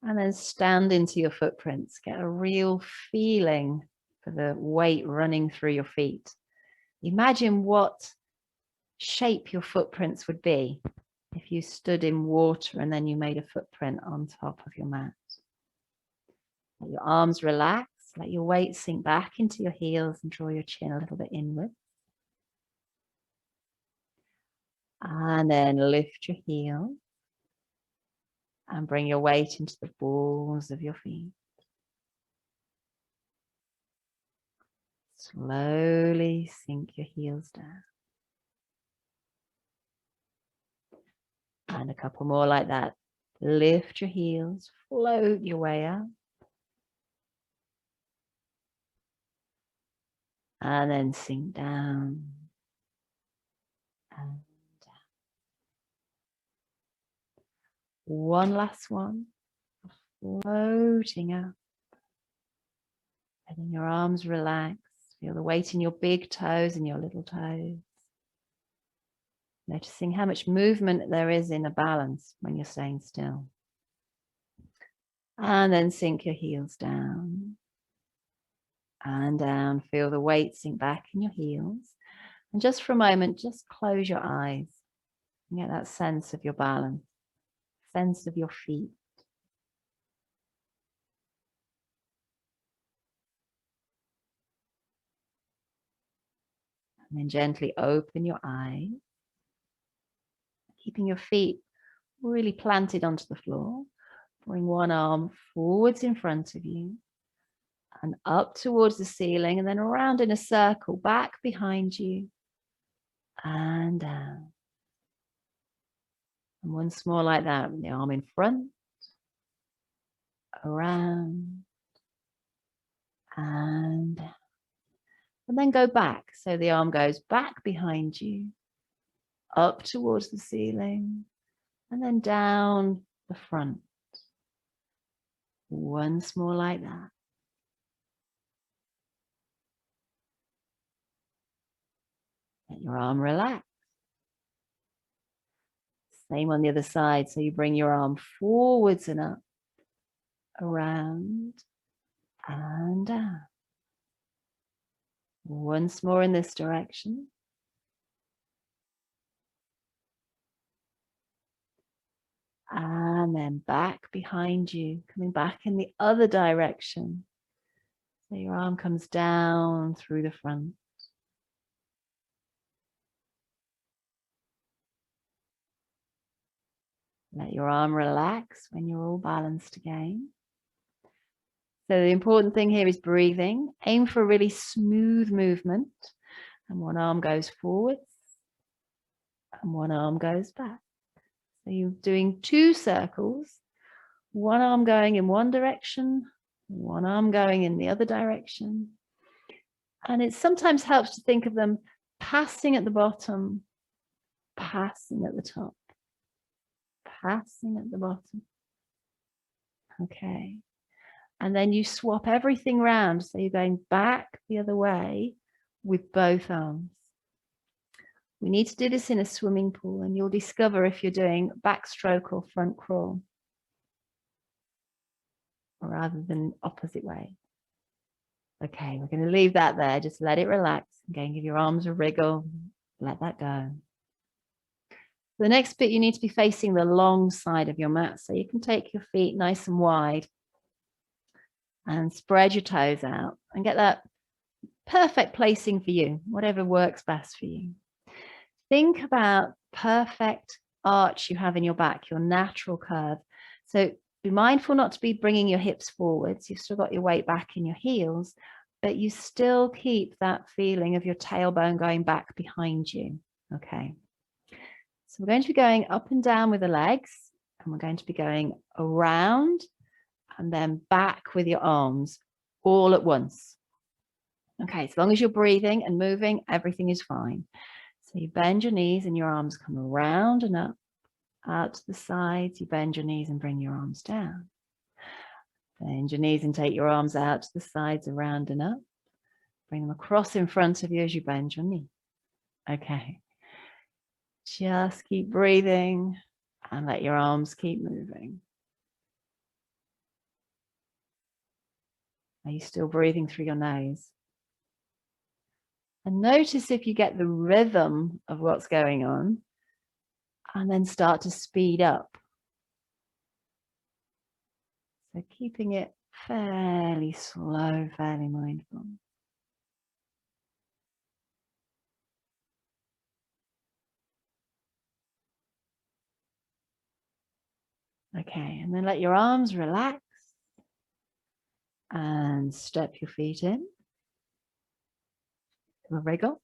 And then stand into your footprints. Get a real feeling for the weight running through your feet. Imagine what shape your footprints would be if you stood in water and then you made a footprint on top of your mat. Let your arms relax. Let your weight sink back into your heels and draw your chin a little bit inward. And then lift your heel and bring your weight into the balls of your feet. Slowly sink your heels down. And a couple more like that. Lift your heels, float your way up. And then sink down and down. One last one. Floating up. Letting your arms relax. Feel the weight in your big toes and your little toes. Noticing how much movement there is in a balance when you're staying still. And then sink your heels down. And down. Feel the weight sink back in your heels. And just for a moment, just close your eyes. And get that sense of your balance. Sense of your feet. And then gently open your eyes. Keeping your feet really planted onto the floor. Bring one arm forwards in front of you and up towards the ceiling, and then around in a circle, back behind you and down. And once more like that, the arm in front, around and down. And then go back. So the arm goes back behind you, up towards the ceiling, and then down the front. Once more like that. Let your arm relax. Same on the other side. So you bring your arm forwards and up, around and down. Once more in this direction. And then back behind you, coming back in the other direction. So your arm comes down through the front. Let your arm relax when you're all balanced again. So the important thing here is breathing. Aim for a really smooth movement. And one arm goes forwards and one arm goes back. So you're doing 2 circles, one arm going in one direction, one arm going in the other direction. And it sometimes helps to think of them passing at the bottom, passing at the top, passing at the bottom. Okay. And then you swap everything round. So you're going back the other way with both arms. We need to do this in a swimming pool, and you'll discover if you're doing backstroke or front crawl rather than opposite way. Okay, we're going to leave that there. Just let it relax. Again, give your arms a wriggle. Let that go. The next bit, you need to be facing the long side of your mat. So you can take your feet nice and wide and spread your toes out and get that perfect placing for you, whatever works best for you. Think about perfect arch you have in your back, your natural curve. So be mindful not to be bringing your hips forwards. You've still got your weight back in your heels, but you still keep that feeling of your tailbone going back behind you. Okay. So we're going to be going up and down with the legs, and we're going to be going around and then back with your arms all at once. Okay, as long as you're breathing and moving, everything is fine. So you bend your knees and your arms come around and up, out to the sides. You bend your knees and bring your arms down. Bend your knees and take your arms out to the sides, around and up. Bring them across in front of you as you bend your knee. Okay. Just keep breathing and let your arms keep moving. Are you still breathing through your nose? And notice if you get the rhythm of what's going on, and then start to speed up. So keeping it fairly slow, fairly mindful. Okay, and then let your arms relax and step your feet in. A wriggle.